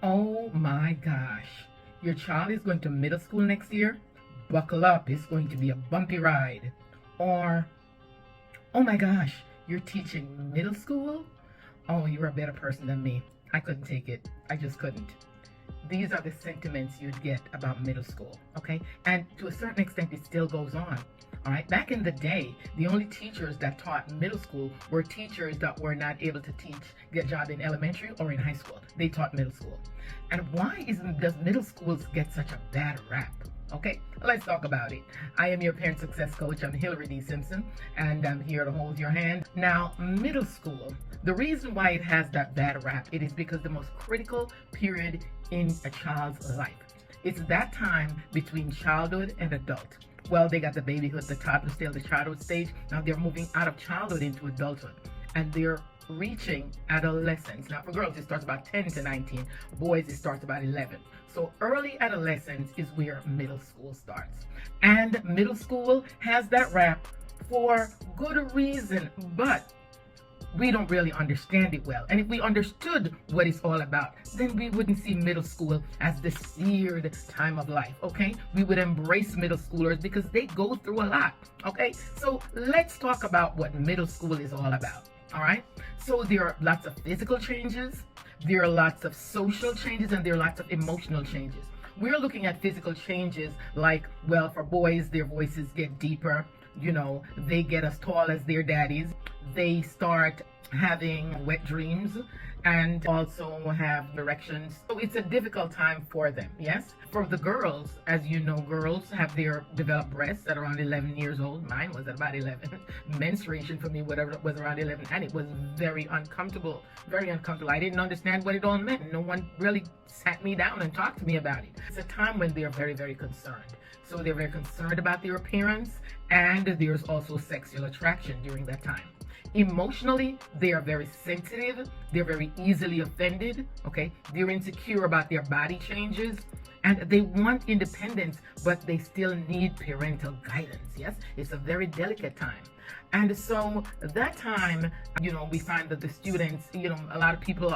Oh my gosh. Your child is going to middle school next year? Buckle up, it's going to be a bumpy ride. Or, oh my gosh, you're teaching middle school? Oh, you're a better person than me. I couldn't take it. I just couldn't. These are the sentiments you'd get about middle school, okay? And to a certain extent, it still goes on. All right, back in the day, the only teachers that taught middle school were teachers that were not able to teach, get a job in elementary or in high school. They taught middle school. And why does middle schools get such a bad rap? Okay, let's talk about it. I am your parent success coach. I'm Hillary D. Simpson, and I'm here to hold your hand. Now, middle school, the reason why it has that bad rap, it is because the most critical period in a child's life. It's that time between childhood and adult. Well, they got the babyhood, the toddler stage, the childhood stage. Now they're moving out of childhood into adulthood, and they're reaching adolescence. Now for girls, it starts about 10 to 19. Boys, it starts about 11. So early adolescence is where middle school starts. And middle school has that rap for good reason, but we don't really understand it well. And if we understood what it's all about, then we wouldn't see middle school as the seared time of life, okay? We would embrace middle schoolers because they go through a lot, okay? So let's talk about what middle school is all about, all right? So there are lots of physical changes, there are lots of social changes, and there are lots of emotional changes. We're looking at physical changes like, well, for boys, their voices get deeper. You know, they get as tall as their daddies. They start having wet dreams and also have erections. So it's a difficult time for them, yes? For the girls, as you know, girls have their developed breasts at around 11 years old. Mine was at about 11. Menstruation for me, whatever, was around 11. And it was very uncomfortable, very uncomfortable. I didn't understand what it all meant. No one really sat me down and talked to me about it. It's a time when they're very, very concerned. So they're very concerned about their appearance, and there's also sexual attraction during that time. Emotionally, they are very sensitive. They're very easily offended, okay? They're insecure about their body changes, and they want independence, but they still need parental guidance, yes? It's a very delicate time. And so that time, you know, we find that the students, you know, a lot of people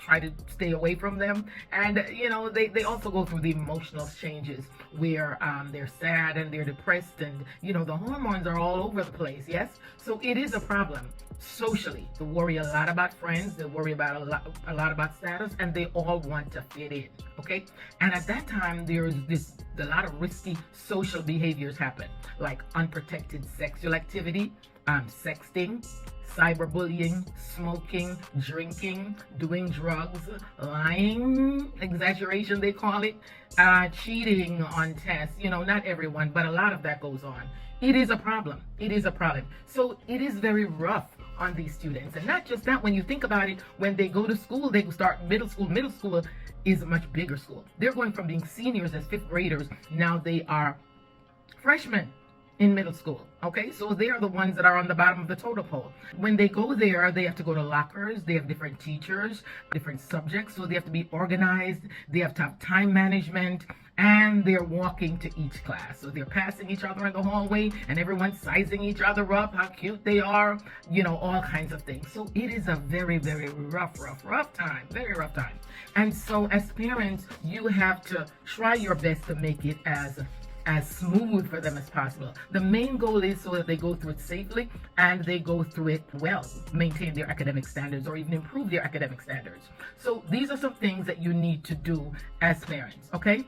try to stay away from them. And, you know, they also go through the emotional changes where they're sad and they're depressed and, you know, the hormones are all over the place, yes? So it is a problem socially. They worry a lot about friends, they worry about a lot about status, and they all want to fit in, okay? And at that time, there's a lot of risky social behaviors happen, like unprotected sexual activity, sexting, cyberbullying, smoking, drinking, doing drugs, lying, exaggeration they call it, cheating on tests. You know, not everyone, but a lot of that goes on. It is a problem. It is a problem. So it is very rough on these students. And not just that, when you think about it, when they go to school, they start middle school. Middle school is a much bigger school. They're going from being seniors as fifth graders. Now they are freshmen in middle school, okay? So they are the ones that are on the bottom of the totem pole. When they go there, they have to go to lockers. They have different teachers, different subjects. So they have to be organized. They have to have time management, and they're walking to each class. So they're passing each other in the hallway, and everyone's sizing each other up, how cute they are, you know, all kinds of things. So it is a very, very rough time, very rough time. And so as parents, you have to try your best to make it as smooth for them as possible. The main goal is so that they go through it safely and they go through it well, maintain their academic standards or even improve their academic standards. So these are some things that you need to do as parents, okay?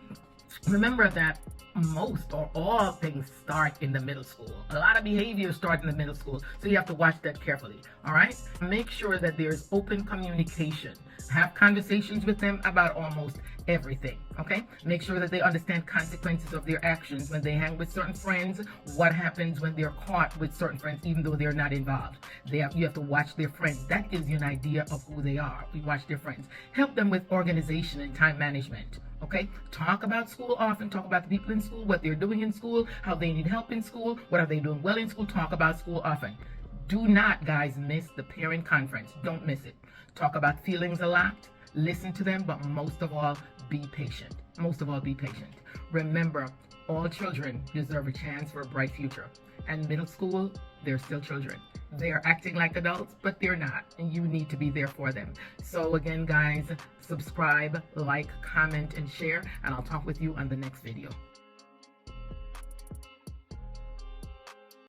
Remember that most or all things start in the middle school. A lot of behaviors start in the middle school, so you have to watch that carefully, all right? Make sure that there's open communication. Have conversations with them about almost everything, okay? Make sure that they understand consequences of their actions when they hang with certain friends, what happens when they're caught with certain friends, even though they're not involved. You have to watch their friends. That gives you an idea of who they are. We watch their friends. Help them with organization and time management. Okay, talk about school often, talk about the people in school, what they're doing in school, how they need help in school, what are they doing well in school. Talk about school often. Do not, guys, miss the parent conference. Don't miss it. Talk about feelings a lot, listen to them, but most of all, be patient. Most of all, be patient. Remember, all children deserve a chance for a bright future. And middle school, they're still children. they're acting like adults, but they're not, and you need to be there for them. So again, guys, subscribe, like, comment, and share, and I'll talk with you on the next video.